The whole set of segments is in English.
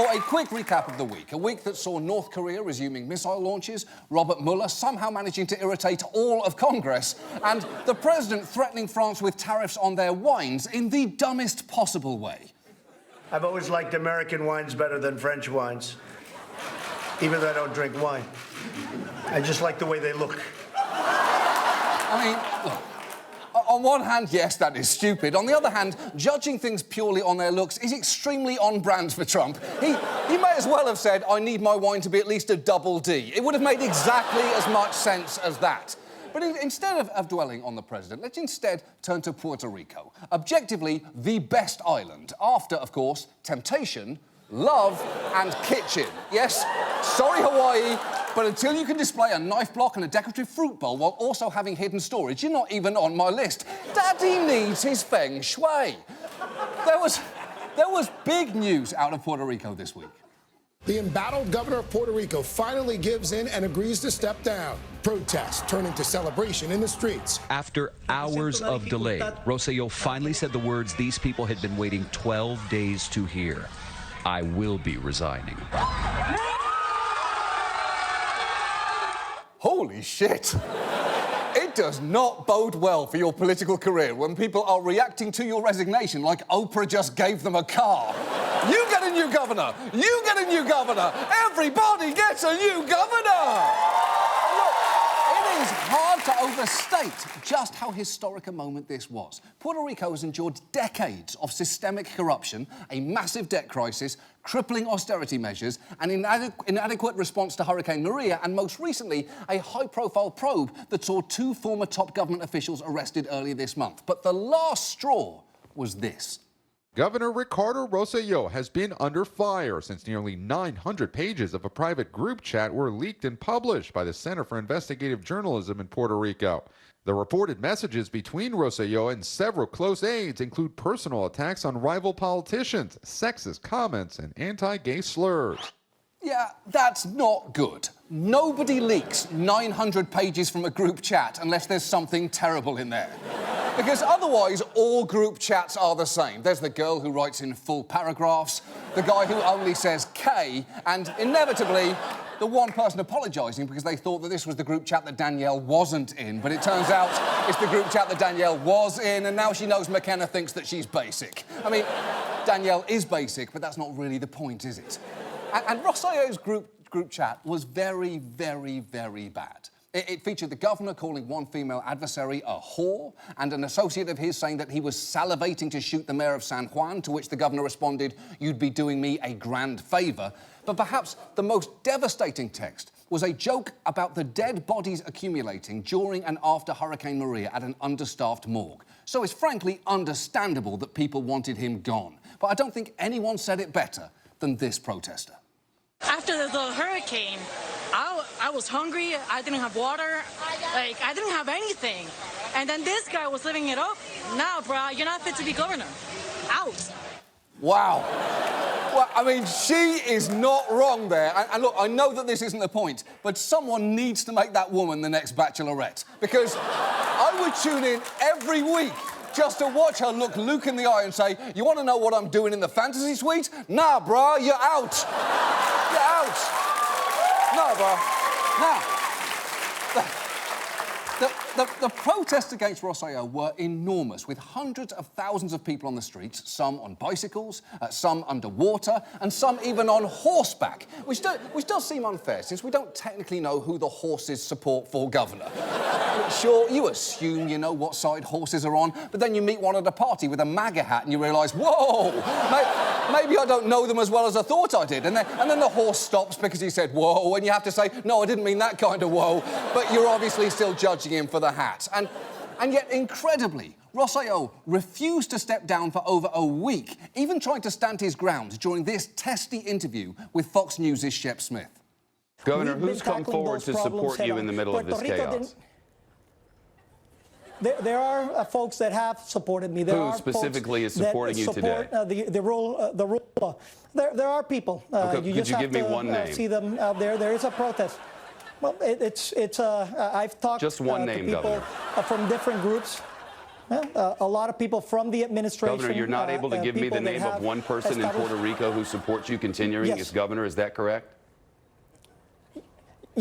for a quick recap of the week. A week that saw North Korea resuming missile launches, Robert Mueller somehow managing to irritate all of Congress, and the president threatening France with tariffs on their wines in the dumbest possible way. I've always liked American wines better than French wines, even though I don't drink wine. I just like the way they look. I mean, look. On one hand, yes, that is stupid. On the other hand, judging things purely on their looks is extremely on brand for Trump. He may as well have said, I need my wine to be at least a double D. It would have made exactly as much sense as that. But instead of dwelling on the president, let's instead turn to Puerto Rico. Objectively, the best island. After, of course, temptation, love and kitchen. Yes, sorry, Hawaii, but until you can display a knife block and a decorative fruit bowl while also having hidden storage, you're not even on my list. Daddy needs his feng shui. There was big news out of Puerto Rico this week. The embattled governor of Puerto Rico finally gives in and agrees to step down. Protests turning to celebration in the streets. After hours of delay, Rosselló finally said the words these people had been waiting 12 days to hear. I will be resigning. Holy shit. It does not bode well for your political career when people are reacting to your resignation like Oprah just gave them a car. You get a new governor! You get a new governor! Everybody gets a new governor! Look, it is hard to overstate just how historic a moment this was. Puerto Rico has endured decades of systemic corruption, a massive debt crisis, crippling austerity measures, an inadequate response to Hurricane Maria, and most recently, a high-profile probe that saw 2 former top government officials arrested earlier this month. But the last straw was this. Governor Ricardo Rosselló has been under fire since nearly 900 pages of a private group chat were leaked and published by the Center for Investigative Journalism in Puerto Rico. The reported messages between Rosselló and several close aides include personal attacks on rival politicians, sexist comments, and anti-gay slurs. Yeah, that's not good. Nobody leaks 900 pages from a group chat unless there's something terrible in there. Because otherwise, all group chats are the same. There's the girl who writes in full paragraphs, the guy who only says K, and inevitably, the one person apologising because they thought that this was the group chat that Danielle wasn't in. But it turns out it's the group chat that Danielle was in, and now she knows McKenna thinks that she's basic. I mean, Danielle is basic, but that's not really the point, is it? And Rosselló's group chat was very, very, very bad. It featured the governor calling one female adversary a whore, and an associate of his saying that he was salivating to shoot the mayor of San Juan, to which the governor responded, "You'd be doing me a grand favour." But perhaps the most devastating text was a joke about the dead bodies accumulating during and after Hurricane Maria at an understaffed morgue. So it's frankly understandable that people wanted him gone. But I don't think anyone said it better than this protester. After the hurricane, I was hungry, I didn't have water, I didn't have anything. And then this guy was living it up. Nah, bro, you're not fit to be governor. Out. Wow. Well, I mean, she is not wrong there. And look, I know that this isn't the point, but someone needs to make that woman the next bachelorette. Because I would tune in every week just to watch her look Luke in the eye and say, "You want to know what I'm doing in the fantasy suite? Nah, brah, you're out. You're out. No, brah. Now, the protests against Rosselló were enormous, with hundreds of thousands of people on the streets, some on bicycles, some underwater, and some even on horseback, which does seem unfair, since we don't technically know who the horses support for governor. Sure, you assume you know what side horses are on, but then you meet one at a party with a MAGA hat and you realise, whoa, maybe I don't know them as well as I thought I did. And then the horse stops because he said, whoa, and you have to say, no, I didn't mean that kind of whoa, but you're obviously still judging him for the hat. And yet, incredibly, Rosselló refused to step down for over a week, even trying to stand his ground during this testy interview with Fox News' Shep Smith. Governor, who's come forward to support you in the middle of this chaos? There are folks that have supported me. Who specifically is supporting you today? The rule law. There are people. Okay, could you give me one name? See them out there. There is a protest. Well, I've talked just one to name, people Governor. From different groups. A lot of people from the administration. Governor, you're not able to give me the name of one person in Puerto Rico who supports you continuing as governor. Is that correct?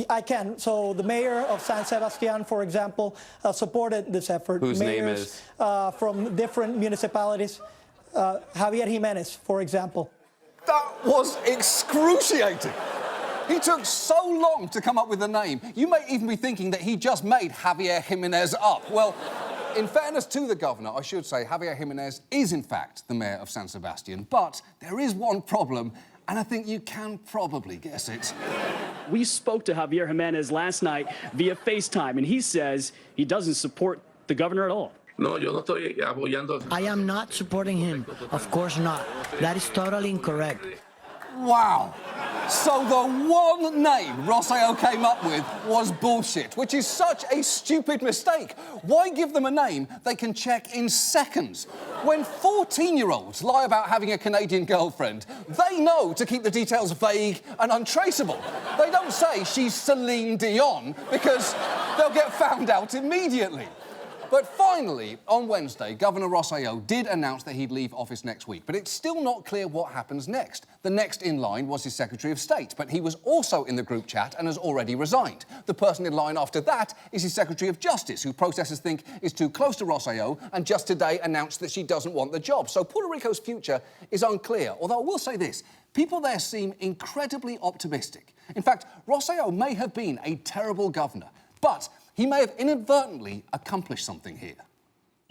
I can. So the mayor of San Sebastian, for example, supported this effort. Whose name is? From different municipalities. Javier Jimenez, for example. That was excruciating. He took so long to come up with a name. You may even be thinking that he just made Javier Jimenez up. Well, in fairness to the governor, I should say Javier Jimenez is, in fact, the mayor of San Sebastian. But there is one problem, and I think you can probably guess it. We spoke to Javier Jimenez last night via FaceTime, and he says he doesn't support the governor at all. No, yo no estoy apoyando. I am not supporting him. Of course not. That is totally incorrect. Wow. So the one name Rosselló came up with was bullshit, which is such a stupid mistake. Why give them a name they can check in seconds? When 14-year-olds lie about having a Canadian girlfriend, they know to keep the details vague and untraceable. They don't say she's Celine Dion because they'll get found out immediately. But finally, on Wednesday, Governor Rosselló did announce that he'd leave office next week, but it's still not clear what happens next. The next in line was his Secretary of State, but he was also in the group chat and has already resigned. The person in line after that is his Secretary of Justice, who protesters think is too close to Rosselló and just today announced that she doesn't want the job. So Puerto Rico's future is unclear, although I will say this, people there seem incredibly optimistic. In fact, Rosselló may have been a terrible governor, but he may have inadvertently accomplished something here.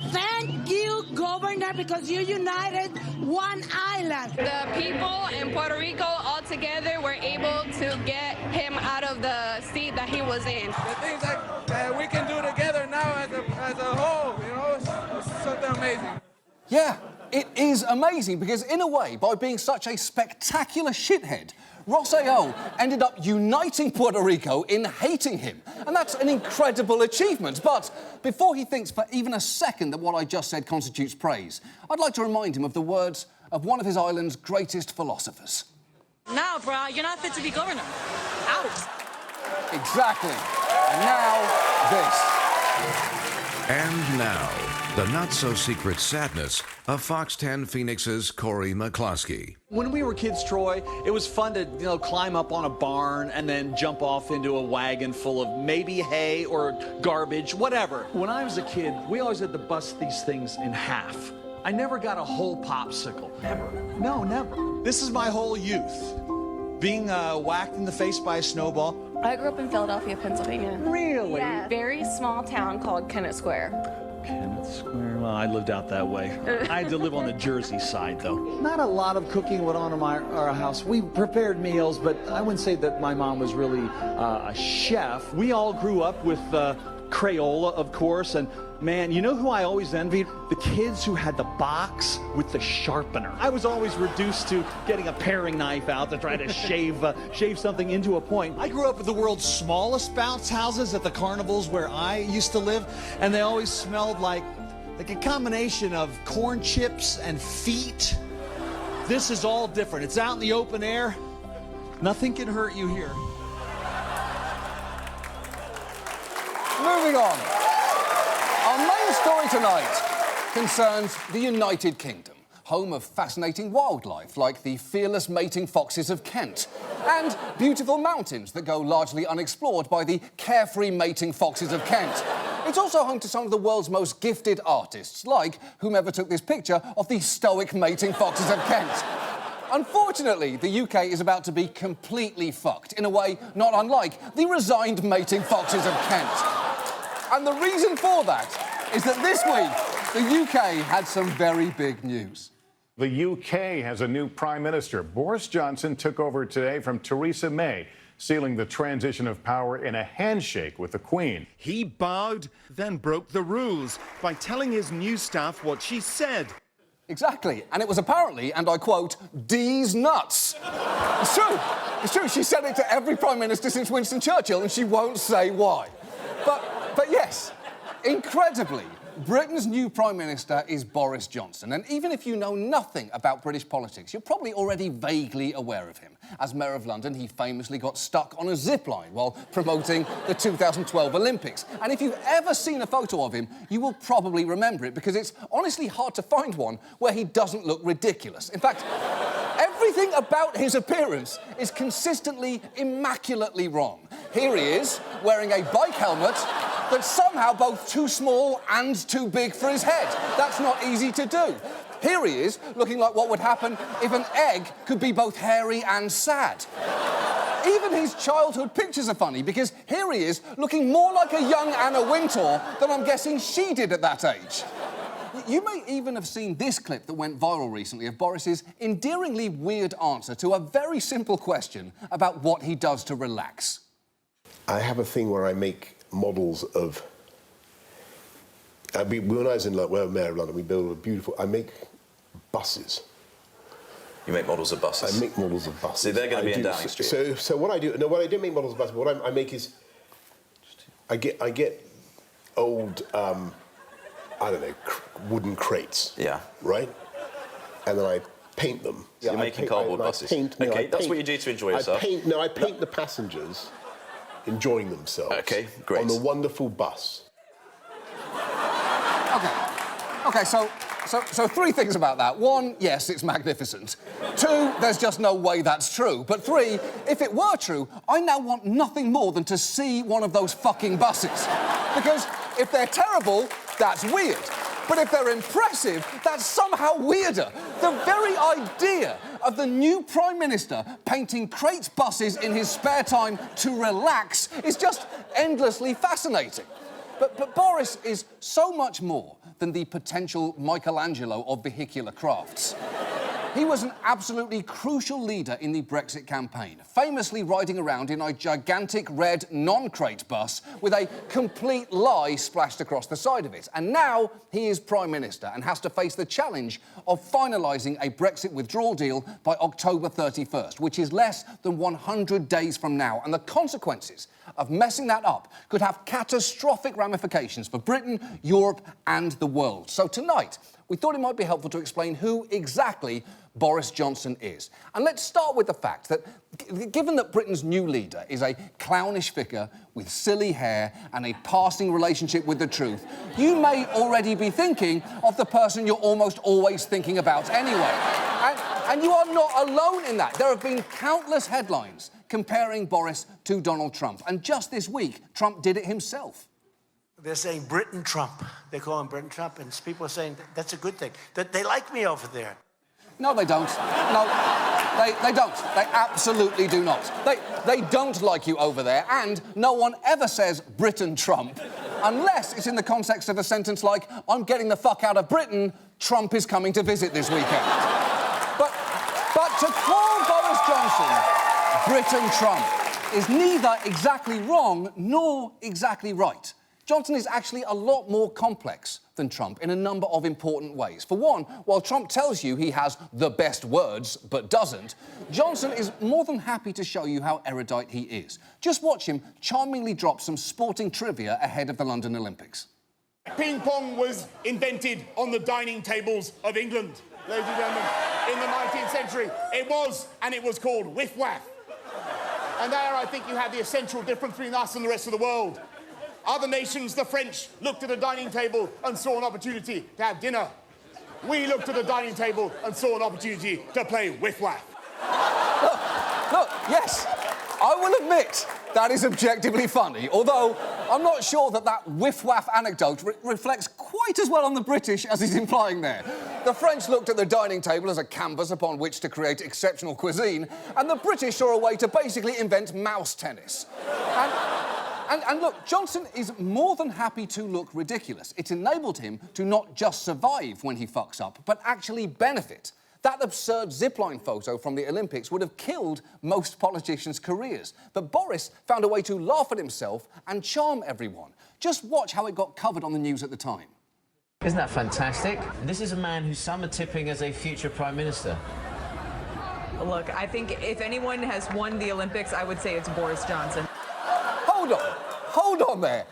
Thank you, Governor, because you united one island. The people in Puerto Rico all together were able to get him out of the seat that he was in. The things that we can do together now as a whole, you know, it's something amazing. Yeah, it is amazing because, in a way, by being such a spectacular shithead, Rosselló ended up uniting Puerto Rico in hating him. And that's an incredible achievement. But before he thinks for even a second that what I just said constitutes praise, I'd like to remind him of the words of one of his island's greatest philosophers. Now, bro, you're not fit to be governor. Out. Exactly. And now, this. And now, the not-so-secret sadness of Fox 10 Phoenix's Corey McCloskey. When we were kids, Troy, it was fun to, climb up on a barn and then jump off into a wagon full of maybe hay or garbage, whatever. When I was a kid, we always had to bust these things in half. I never got a whole popsicle. Ever. No, never. This is my whole youth. Being whacked in the face by a snowball. I grew up in Philadelphia, Pennsylvania. Really? Yeah. Very small town called Kennett Square. Kennett Square? Well, I lived out that way. I had to live on the Jersey side, though. Not a lot of cooking went on in our house. We prepared meals, but I wouldn't say that my mom was really a chef. We all grew up with Crayola, of course, and man, you know who I always envied? The kids who had the box with the sharpener. I was always reduced to getting a paring knife out to try to shave something into a point. I grew up with the world's smallest bounce houses at the carnivals where I used to live, and they always smelled like a combination of corn chips and feet. This is all different. It's out in the open air. Nothing can hurt you here. Moving on. Our main story tonight concerns the United Kingdom, home of fascinating wildlife like the fearless mating foxes of Kent, and beautiful mountains that go largely unexplored by the carefree mating foxes of Kent. It's also home to some of the world's most gifted artists, like whomever took this picture of the stoic mating foxes of Kent. Unfortunately, the UK is about to be completely fucked, in a way not unlike the resigned mating foxes of Kent. And the reason for that is that this week, the UK had some very big news. The UK has a new Prime Minister. Boris Johnson took over today from Theresa May, sealing the transition of power in a handshake with the Queen. He bowed, then broke the rules by telling his new staff what she said. Exactly, and it was apparently, and I quote, D's nuts. It's true. It's true. She said it to every Prime Minister since Winston Churchill, and she won't say why. But yes, incredibly, Britain's new Prime Minister is Boris Johnson, and even if you know nothing about British politics, you're probably already vaguely aware of him. As Mayor of London, he famously got stuck on a zip line while promoting the 2012 Olympics. And if you've ever seen a photo of him, you will probably remember it, because it's honestly hard to find one where he doesn't look ridiculous. In fact, everything about his appearance is consistently immaculately wrong. Here he is, wearing a bike helmet that's somehow both too small and too big for his head. That's not easy to do. Here he is, looking like what would happen if an egg could be both hairy and sad. Even his childhood pictures are funny, because here he is, looking more like a young Anna Wintour than I'm guessing she did at that age. You may even have seen this clip that went viral recently of Boris's endearingly weird answer to a very simple question about what he does to relax. I have a thing where I make models of... when I was in Mayor of London, we built a beautiful... I make buses. You make models of buses? I make models of buses. So they're going to be in Downing Street? So what I do... No, what I don't make models of buses, but what I make is... I get old, I don't know, wooden crates. Yeah. Right? And then I paint them. So you're making cardboard buses? Okay, that's what you do to enjoy yourself? I paint the passengers enjoying themselves. Okay, great. On the wonderful bus. OK, so three things about that. One, yes, it's magnificent. Two, there's just no way that's true. But three, if it were true, I now want nothing more than to see one of those fucking buses. Because if they're terrible, that's weird. But if they're impressive, that's somehow weirder. The very idea of the new Prime Minister painting crate buses in his spare time to relax is just endlessly fascinating. But Boris is so much more than the potential Michelangelo of vehicular crafts. He was an absolutely crucial leader in the Brexit campaign, famously riding around in a gigantic red non-crate bus with a complete lie splashed across the side of it. And now he is Prime Minister and has to face the challenge of finalising a Brexit withdrawal deal by October 31st, which is less than 100 days from now. And the consequences of messing that up could have catastrophic ramifications for Britain, Europe and the world. So tonight, we thought it might be helpful to explain who exactly Boris Johnson is. And let's start with the fact that, given that Britain's new leader is a clownish figure with silly hair and a passing relationship with the truth, you may already be thinking of the person you're almost always thinking about anyway. And you are not alone in that. There have been countless headlines comparing Boris to Donald Trump. And just this week, Trump did it himself. They're saying Britain Trump. They call him Britain Trump, and people are saying that's a good thing. That they like me over there. No, they don't. No, they don't. They absolutely do not. They don't like you over there, and no one ever says Britain Trump unless it's in the context of a sentence like, I'm getting the fuck out of Britain, Trump is coming to visit this weekend. But to call Boris Johnson Britain Trump is neither exactly wrong nor exactly right. Johnson is actually a lot more complex than Trump in a number of important ways. For one, while Trump tells you he has the best words but doesn't, Johnson is more than happy to show you how erudite he is. Just watch him charmingly drop some sporting trivia ahead of the London Olympics. Ping pong was invented on the dining tables of England, ladies and gentlemen, in the 19th century. It was called whiff-waff. And there I think you have the essential difference between us and the rest of the world. Other nations, the French, looked at a dining table and saw an opportunity to have dinner. We looked at a dining table and saw an opportunity to play whiff-waff. Look, yes, I will admit that is objectively funny, although I'm not sure that whiff-waff anecdote reflects quite as well on the British as he's implying there. The French looked at the dining table as a canvas upon which to create exceptional cuisine, and the British saw a way to basically invent mouse tennis. And look, Johnson is more than happy to look ridiculous. It's enabled him to not just survive when he fucks up, but actually benefit. That absurd zipline photo from the Olympics would have killed most politicians' careers. But Boris found a way to laugh at himself and charm everyone. Just watch how it got covered on the news at the time. Isn't that fantastic? This is a man who some are tipping as a future Prime Minister. Look, I think if anyone has won the Olympics, I would say it's Boris Johnson. Hold on there.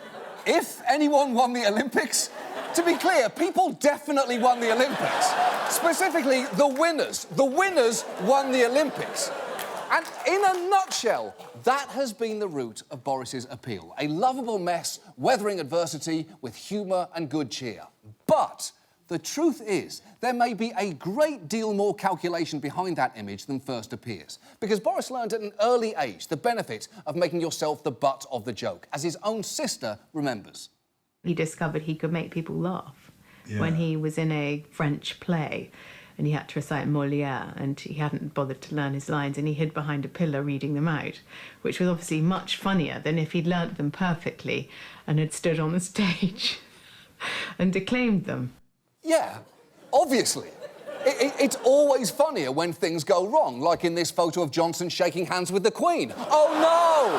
If anyone won the Olympics? To be clear, people definitely won the Olympics. Specifically, the winners. The winners won the Olympics. And in a nutshell, that has been the root of Boris's appeal. A lovable mess, weathering adversity with humour and good cheer. But the truth is, there may be a great deal more calculation behind that image than first appears. Because Boris learned at an early age the benefit of making yourself the butt of the joke, as his own sister remembers. He discovered he could make people laugh when he was in a French play and he had to recite Molière and he hadn't bothered to learn his lines and he hid behind a pillar reading them out, which was obviously much funnier than if he'd learnt them perfectly and had stood on the stage and declaimed them. Yeah, obviously. It's always funnier when things go wrong, like in this photo of Johnson shaking hands with the Queen. Oh, no!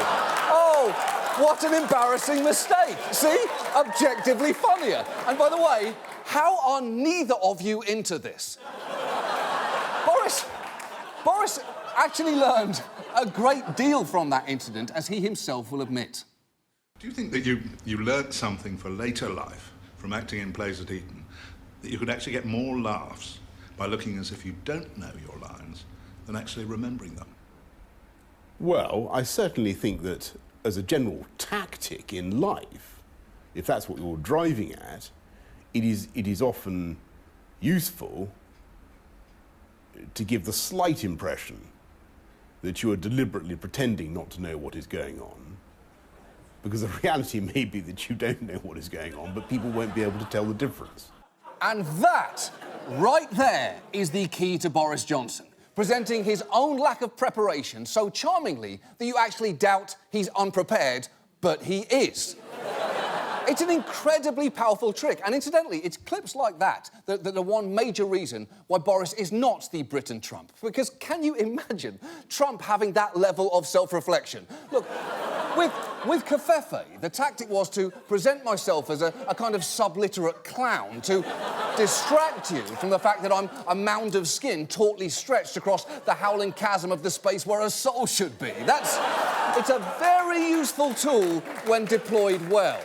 Oh, what an embarrassing mistake. See? Objectively funnier. And by the way, how are neither of you into this? Boris actually learned a great deal from that incident, as he himself will admit. Do you think that you learnt something for later life from acting in plays at Eton, that you could actually get more laughs by looking as if you don't know your lines than actually remembering them? Well, I certainly think that as a general tactic in life, if that's what you're driving at, it is often useful to give the slight impression that you are deliberately pretending not to know what is going on, because the reality may be that you don't know what is going on, but people won't be able to tell the difference. And that, right there, is the key to Boris Johnson, presenting his own lack of preparation so charmingly that you actually doubt he's unprepared, but he is. It's an incredibly powerful trick, and incidentally, it's clips like that that are one major reason why Boris is not the Britain Trump. Because can you imagine Trump having that level of self-reflection? Look, with Covfefe, the tactic was to present myself as a kind of subliterate clown, to distract you from the fact that I'm a mound of skin tautly stretched across the howling chasm of the space where a soul should be. It's a very useful tool when deployed well.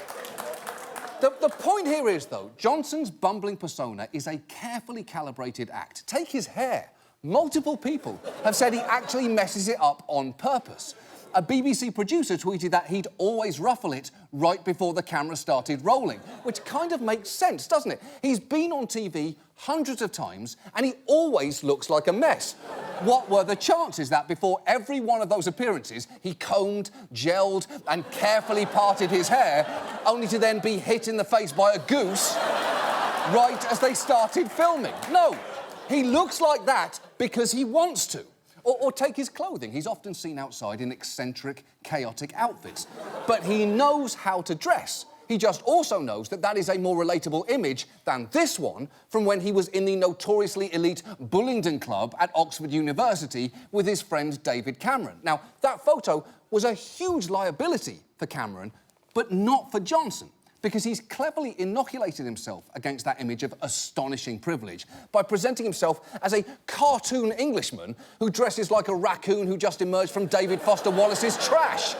The point here is, though, Johnson's bumbling persona is a carefully calibrated act. Take his hair. Multiple people have said he actually messes it up on purpose. A BBC producer tweeted that he'd always ruffle it right before the camera started rolling, which kind of makes sense, doesn't it? He's been on TV hundreds of times, and he always looks like a mess. What were the chances that before every one of those appearances, he combed, gelled, and carefully parted his hair, only to then be hit in the face by a goose right as they started filming? No, he looks like that because he wants to. Or take his clothing. He's often seen outside in eccentric, chaotic outfits. But he knows how to dress. He just also knows that that is a more relatable image than this one from when he was in the notoriously elite Bullingdon Club at Oxford University with his friend David Cameron. Now, that photo was a huge liability for Cameron, but not for Johnson, because he's cleverly inoculated himself against that image of astonishing privilege by presenting himself as a cartoon Englishman who dresses like a raccoon who just emerged from David Foster Wallace's trash.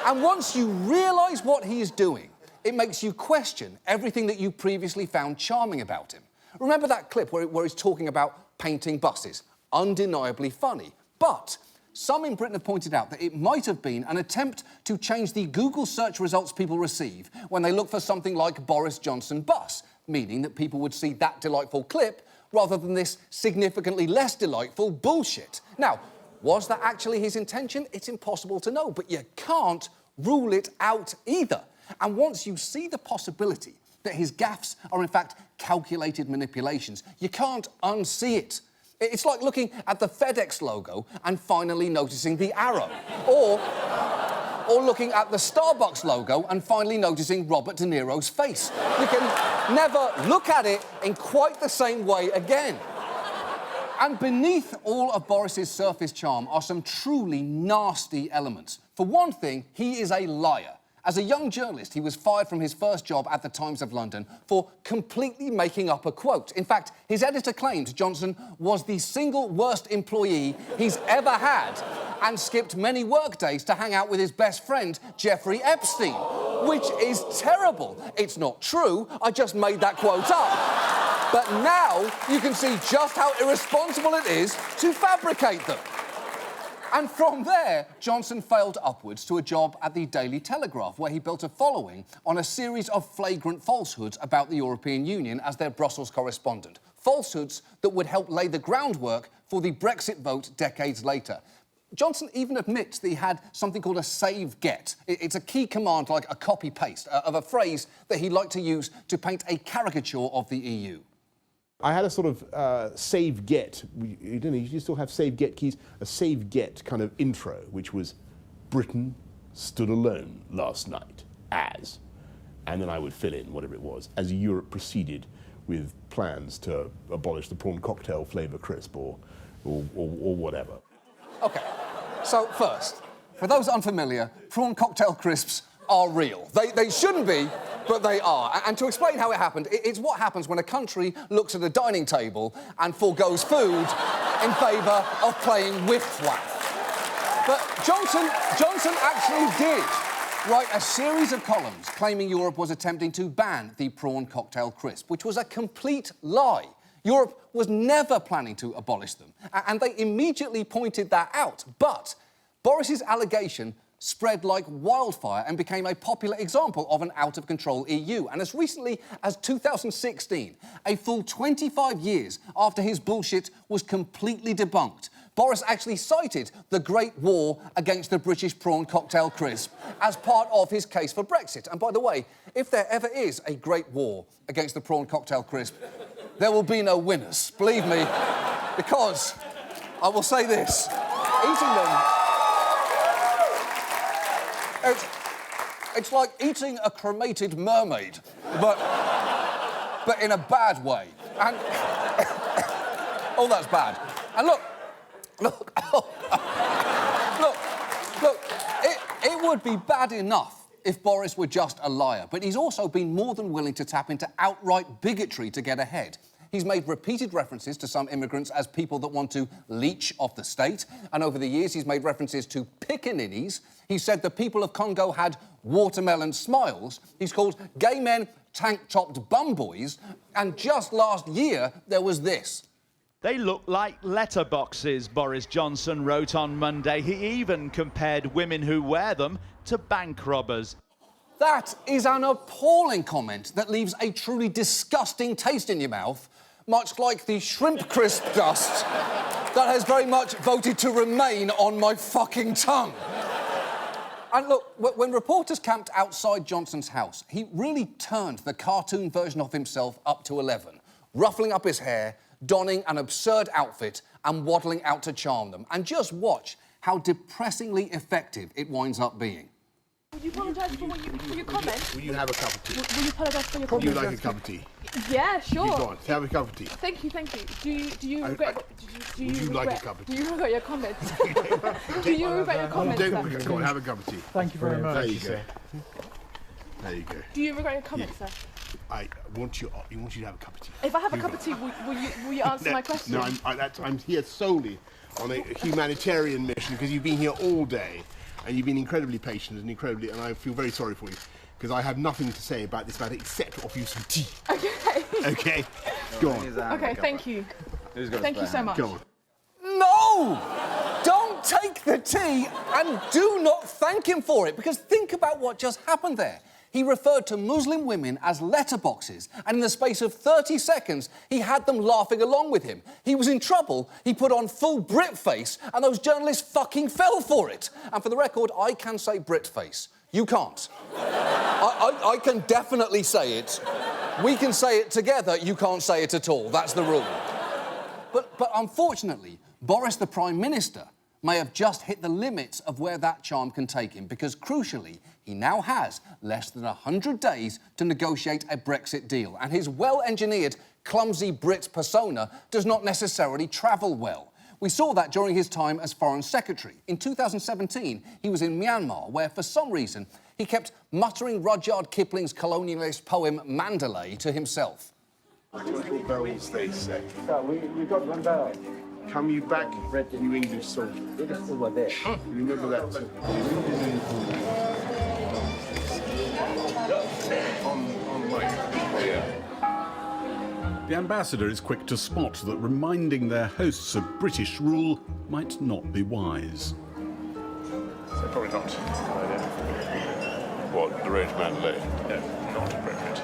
And once you realise what he is doing, it makes you question everything that you previously found charming about him. Remember that clip where he's talking about painting buses? Undeniably funny. But some in Britain have pointed out that it might have been an attempt to change the Google search results people receive when they look for something like Boris Johnson bus, meaning that people would see that delightful clip rather than this significantly less delightful bullshit. Now, was that actually his intention? It's impossible to know, but you can't rule it out either. And once you see the possibility that his gaffes are in fact calculated manipulations, you can't unsee it. It's like looking at the FedEx logo and finally noticing the arrow. Or looking at the Starbucks logo and finally noticing Robert De Niro's face. You can never look at it in quite the same way again. And beneath all of Boris's surface charm are some truly nasty elements. For one thing, he is a liar. As a young journalist, he was fired from his first job at the Times of London for completely making up a quote. In fact, his editor claimed Johnson was the single worst employee he's ever had and skipped many work days to hang out with his best friend, Jeffrey Epstein. which is terrible. It's not true, I just made that quote up. But now you can see just how irresponsible it is to fabricate them. And from there, Johnson failed upwards to a job at the Daily Telegraph, where he built a following on a series of flagrant falsehoods about the European Union as their Brussels correspondent. Falsehoods that would help lay the groundwork for the Brexit vote decades later. Johnson even admits that he had something called a save-get. It's a key command, like a copy-paste, of a phrase that he liked to use to paint a caricature of the EU. I had a sort of save-get, you don't know, you still have save-get keys, a save-get kind of intro, which was Britain stood alone last night as, and then I would fill in whatever it was, as Europe proceeded with plans to abolish the prawn cocktail flavour crisp or whatever. OK, so first, for those unfamiliar, prawn cocktail crisps are real. They shouldn't be, but they are. And to explain how it happened, it's what happens when a country looks at a dining table and forgoes food in favour of playing whiff-whack. But Johnson actually did write a series of columns claiming Europe was attempting to ban the prawn cocktail crisp, which was a complete lie. Europe was never planning to abolish them, and they immediately pointed that out. But Boris's allegation spread like wildfire and became a popular example of an out-of-control EU. And as recently as 2016, a full 25 years after his bullshit was completely debunked, Boris actually cited the Great War against the British prawn cocktail crisp as part of his case for Brexit. And by the way, if there ever is a Great War against the prawn cocktail crisp, there will be no winners, believe me, because I will say this, eating them... It's like eating a cremated mermaid, but in a bad way. And oh, that's bad. And look, it would be bad enough if Boris were just a liar, but he's also been more than willing to tap into outright bigotry to get ahead. He's made repeated references to some immigrants as people that want to leech off the state, and over the years he's made references to pickaninnies. He said the people of Congo had watermelon smiles. He's called gay men tank-topped bum boys, and just last year there was this. They look like letterboxes, Boris Johnson wrote on Monday. He even compared women who wear them to bank robbers. That is an appalling comment that leaves a truly disgusting taste in your mouth, much like the shrimp crisp dust that has very much voted to remain on my fucking tongue. And look, when reporters camped outside Johnson's house, he really turned the cartoon version of himself up to 11, ruffling up his hair, donning an absurd outfit and waddling out to charm them. And just watch how depressingly effective it winds up being. Would you apologise for your comment? Will you have a cup of tea? Will you apologise for your comment? Would you like a cup of tea? Yeah, sure. You want to have a cup of tea? Thank you. Do you regret... Would you like a cup of tea? Do you regret your comments? Do you regret your comments? Go on, have a cup of tea. Thank you very much. There you go. There you go. Do you regret your comments, sir? I want you to have a cup of tea. If I have a cup of tea, will you answer my question? No, I'm here solely on a humanitarian mission because you've been here all day and you've been incredibly patient and I feel very sorry for you because I have nothing to say about this matter except offer you some tea. Okay. Okay. Go on. Okay, thank you. Thank you so much. Go on. No! Don't take the tea and do not thank him for it, because think about what just happened there. He referred to Muslim women as letterboxes, and in the space of 30 seconds, he had them laughing along with him. He was in trouble, he put on full Brit face, and those journalists fucking fell for it. And for the record, I can say Brit face. You can't. I can definitely say it. We can say it together, you can't say it at all. That's the rule. But unfortunately, Boris, the Prime Minister, may have just hit the limits of where that charm can take him, because, crucially, he now has less than 100 days to negotiate a Brexit deal, and his well-engineered, clumsy Brit persona does not necessarily travel well. We saw that during his time as Foreign Secretary. In 2017, he was in Myanmar, where, for some reason, he kept muttering Rudyard Kipling's colonialist poem Mandalay to himself. Little bells, they say. We've got one bell. Come you back, you English soldier. You remember that? The ambassador is quick to spot that reminding their hosts of British rule might not be wise. So probably not a good idea. What, the range Mandalay? No, not appropriate.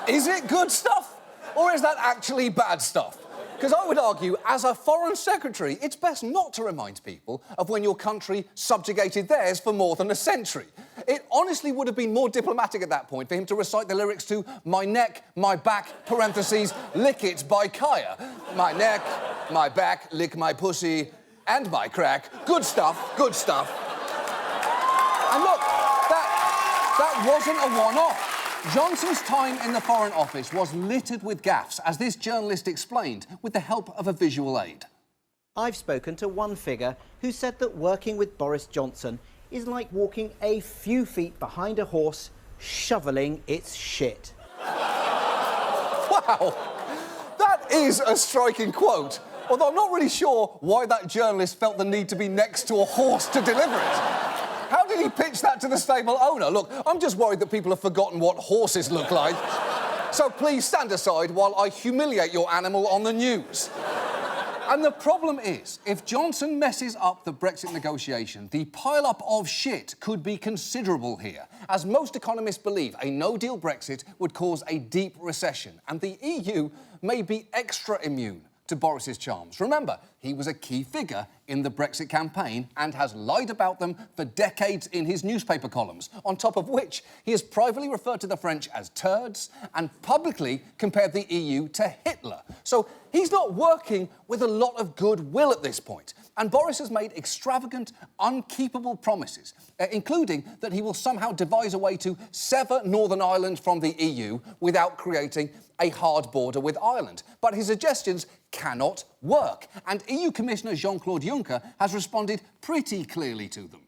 Is it good stuff? Or is that actually bad stuff? Because I would argue, as a foreign secretary, it's best not to remind people of when your country subjugated theirs for more than a century. It honestly would have been more diplomatic at that point for him to recite the lyrics to My Neck, My Back, parentheses, Lick It by Kaya. My neck, my back, lick my pussy, and my crack. Good stuff, good stuff. And look, that wasn't a one-off. Johnson's time in the Foreign Office was littered with gaffes, as this journalist explained, with the help of a visual aid. I've spoken to one figure who said that working with Boris Johnson is like walking a few feet behind a horse, shoveling its shit. Wow, that is a striking quote, although I'm not really sure why that journalist felt the need to be next to a horse to deliver it. How did he pitch that to the stable owner? Look, I'm just worried that people have forgotten what horses look like. So please stand aside while I humiliate your animal on the news. And the problem is, if Johnson messes up the Brexit negotiation, the pile-up of shit could be considerable here. As most economists believe, a no-deal Brexit would cause a deep recession, and the EU may be extra immune to Boris's charms. Remember, he was a key figure in the Brexit campaign and has lied about them for decades in his newspaper columns, on top of which he has privately referred to the French as turds and publicly compared the EU to Hitler. So he's not working with a lot of goodwill at this point. And Boris has made extravagant, unkeepable promises, including that he will somehow devise a way to sever Northern Ireland from the EU without creating a hard border with Ireland. But his suggestions cannot work. And EU Commissioner Jean-Claude Juncker has responded pretty clearly to them.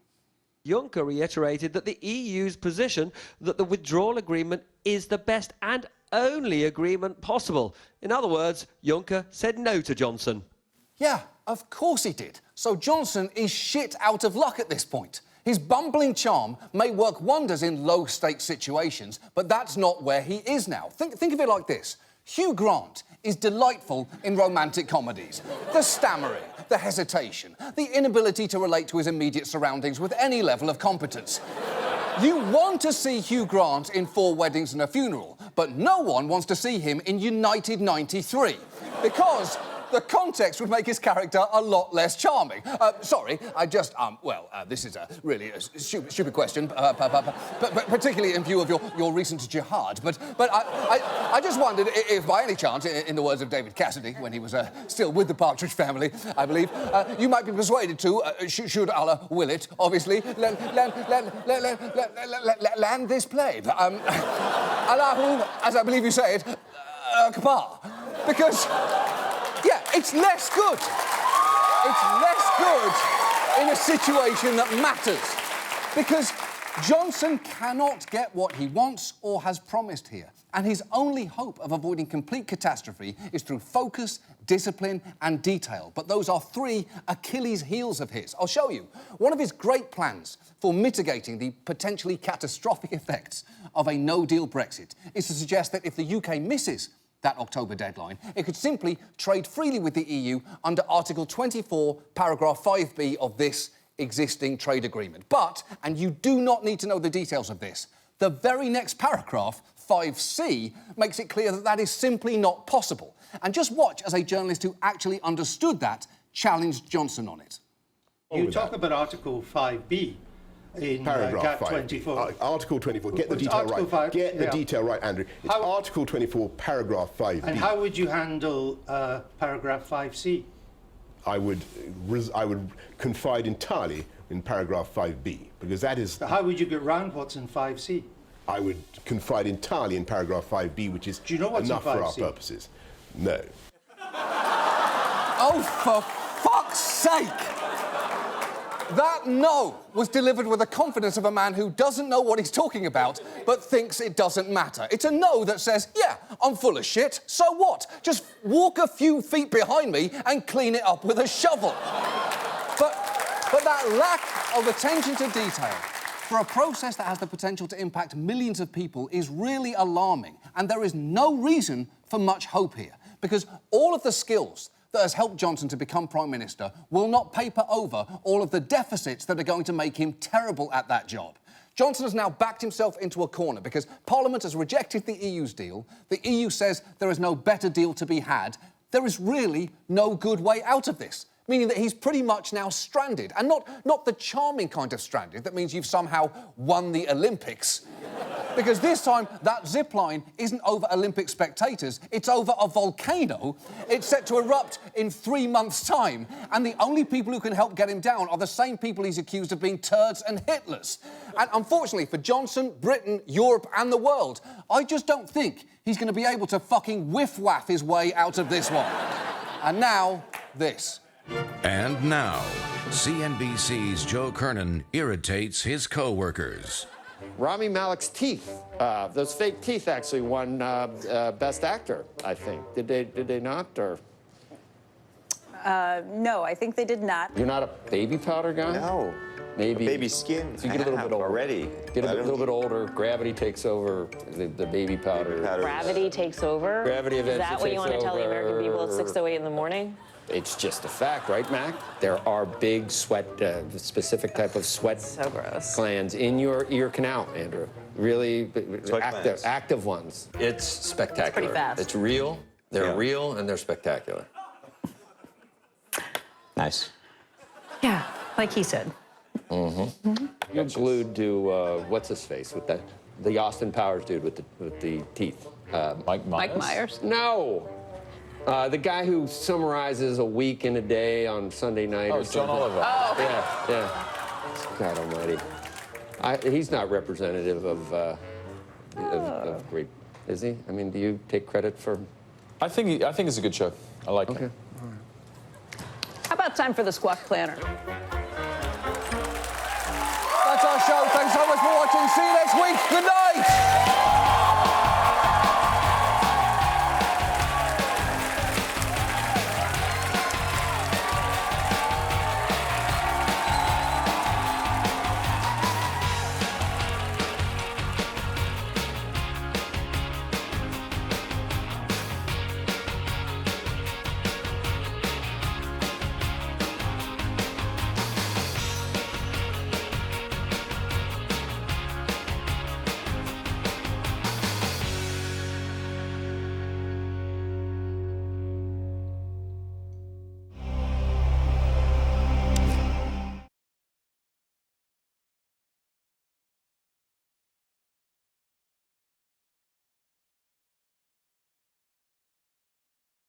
Juncker reiterated that the EU's position that the withdrawal agreement is the best and only agreement possible. In other words, Juncker said no to Johnson. Yeah, of course he did. So Johnson is shit out of luck at this point. His bumbling charm may work wonders in low-stakes situations, but that's not where he is now. Think of it like this. Hugh Grant is delightful in romantic comedies. The stammering, the hesitation, the inability to relate to his immediate surroundings with any level of competence. You want to see Hugh Grant in 4 Weddings and a Funeral, but no one wants to see him in United 93, because the context would make his character a lot less charming. Sorry, I just, this is a really stupid question, particularly in view of your recent jihad, but I just wondered if by any chance, in the words of David Cassidy, when he was still with the Partridge Family, I believe, you might be persuaded to, should Allah will it, obviously, land this plane. Allahu, as I believe you say it, Akbar. Because... yeah, it's less good. It's less good in a situation that matters. Because Johnson cannot get what he wants or has promised here. And his only hope of avoiding complete catastrophe is through focus, discipline, and detail. But those are 3 Achilles heels of his. I'll show you. One of his great plans for mitigating the potentially catastrophic effects of a no-deal Brexit is to suggest that if the UK misses that October deadline, it could simply trade freely with the EU under Article 24, paragraph 5b of this existing trade agreement. But, and you do not need to know the details of this, the very next paragraph, 5c, makes it clear that that is simply not possible. And just watch as a journalist who actually understood that challenged Johnson on it. You talk about Article 5b. In paragraph 5. 24. Article 24. Get the detail right. 5, Get the detail right, Andrew. It's Article 24, paragraph 5b. And how would you handle paragraph 5c? I would confide entirely in paragraph 5b, because that is... How would you get round what's in 5c? I would confide entirely in paragraph 5b, which is enough for our purposes. No. Oh, for fuck's sake! That no was delivered with the confidence of a man who doesn't know what he's talking about, but thinks it doesn't matter. It's a no that says, yeah, I'm full of shit, so what? Just walk a few feet behind me and clean it up with a shovel. But that lack of attention to detail for a process that has the potential to impact millions of people is really alarming, and there is no reason for much hope here, because all of the skills that has helped Johnson to become Prime Minister will not paper over all of the deficits that are going to make him terrible at that job. Johnson has now backed himself into a corner because Parliament has rejected the EU's deal. The EU says there is no better deal to be had. There is really no good way out of this, meaning that he's pretty much now stranded. And not the charming kind of stranded that means you've somehow won the Olympics. Because this time, that zip line isn't over Olympic spectators, it's over a volcano. It's set to erupt in 3 months' time. And the only people who can help get him down are the same people he's accused of being turds and Hitlers. And unfortunately for Johnson, Britain, Europe and the world, I just don't think he's going to be able to fucking whiff-waff his way out of this one. And now, this. And now, CNBC's Joe Kernan irritates his co-workers. Rami Malek's teeth, those fake teeth actually won Best Actor, I think. Did they not, or? No, I think they did not. You're not a baby powder guy? No. Maybe. Baby skin. So you get a little bit older. Already. Get a little bit older, gravity takes over the baby powder. Gravity takes over? Gravity eventually Is that what you want to tell the American people at 6:08 in the morning? It's just a fact, right, Mac? There are big sweat, specific type of sweat glands in your ear canal, Andrew. Really active ones. It's spectacular. It's pretty fast. It's real. They're real and they're spectacular. Nice. Yeah, like he said. Mm-hmm. You're glued to what's his face with the Austin Powers dude with the teeth. Mike Myers. Mike Myers? No. The guy who summarizes a week in a day on Sunday night or something. John Oliver. Oh. Yeah. God almighty. He's not representative of great, is he? I mean, do you take credit for? I think it's a good show. I like it. How about time for the Squawk Planner?